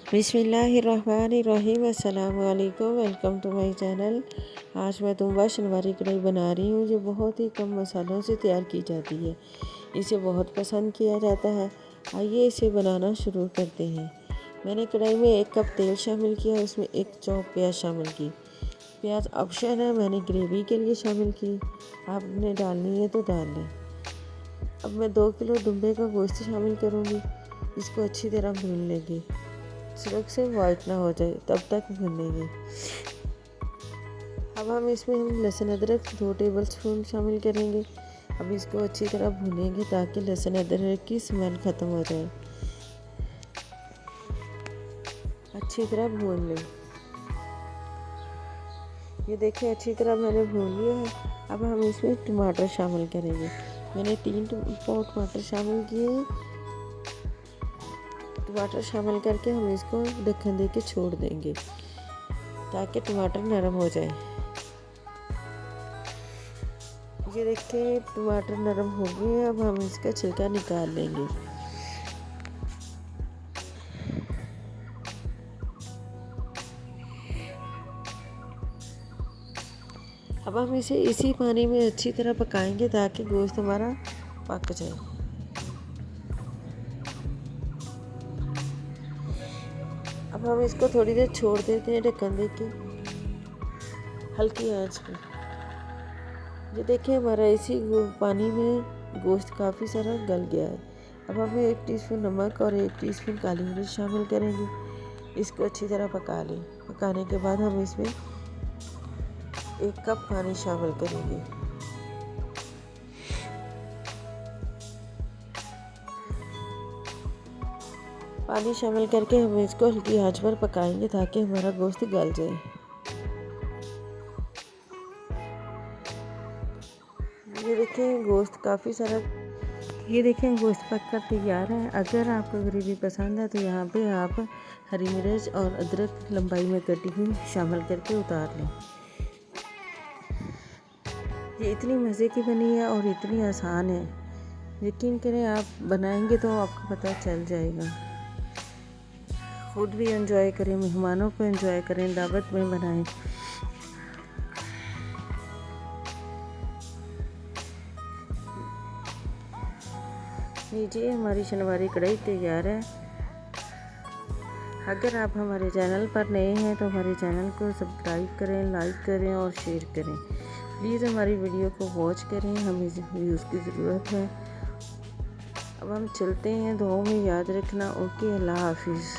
बिस्मिल्लाहिर्रहमानिर्रहीम अस्सलाम वालेकुम। Welcome to my channel. आज मैं तुंबा शलवारी कढ़ाई बना रही हूँ जो बहुत ही कम मसालों से तैयार की जाती है। इसे बहुत पसंद किया जाता है। आइए इसे बनाना शुरू करते हैं। मैंने कढ़ाई में 1 कप तेल शामिल किया, उसमें 1 चौक प्याज शामिल की। प्याज ऑप्शन है, मैंने ग्रेवी के लिए शामिल की, आपने डालनी है तो डाल लें। अब मैं 2 किलो दुम्बे का गोश्त शामिल करूँगी। इसको अच्छी तरह भून लेंगे, सिर्फ से वाइट ना हो जाए तब तक भूनेंगे। अब हम लहसुन अदरक 2 टेबल स्पून शामिल करेंगे। अब इसको अच्छी तरह भूनेंगे ताकि लहसुन अदरक की स्मेल ख़त्म हो जाए। अच्छी तरह भून लें। ये देखिए अच्छी तरह मैंने भून लिया है। अब हम इसमें टमाटर शामिल करेंगे। मैंने 3 पाव टमाटर शामिल किए। टमाटर शामिल करके हम इसको ढक्कन दे के छोड़ देंगे ताकि टमाटर नरम हो जाए। ये देखिए टमाटर नरम हो गए। अब हम इसका छिलका निकाल लेंगे। अब हम इसे इसी पानी में अच्छी तरह पकाएंगे ताकि गोश्त हमारा पक जाए। अब हम इसको थोड़ी देर छोड़ देते हैं ढक्कन दे के हल्की आंच पे। ये देखिए हमारा इसी पानी में गोश्त काफ़ी सारा गल गया है। अब हम 1 टीस्पून नमक और 1 टीस्पून काली मिर्च शामिल करेंगे। इसको अच्छी तरह पका लें। पकाने के बाद हम इसमें 1 कप पानी शामिल करेंगे। पानी शामिल करके हम इसको हल्की आंच पर पकाएंगे ताकि हमारा गोश्त गल जाए। ये देखें गोश्त काफ़ी सारा, ये देखें गोश्त पककर तैयार है। अगर आपको ग्रेवी पसंद है तो यहाँ पे आप हरी मिर्च और अदरक लंबाई में कटी हुई शामिल करके उतार लें। ये इतनी मज़े की बनी है और इतनी आसान है, यकीन करें आप बनाएंगे तो आपको पता चल जाएगा। खुद भी एंजॉय करें, मेहमानों को एंजॉय करें, दावत में बनाएं। लीजिए हमारी शलवारी कढ़ाई तैयार है। अगर आप हमारे चैनल पर नए हैं तो हमारे चैनल को सब्सक्राइब करें, लाइक करें और शेयर करें। प्लीज़ हमारी वीडियो को वॉच करें, हमें व्यूज़ की ज़रूरत है। अब हम चलते हैं, दुआओं में याद रखना। ओके, अल्लाह हाफिज़।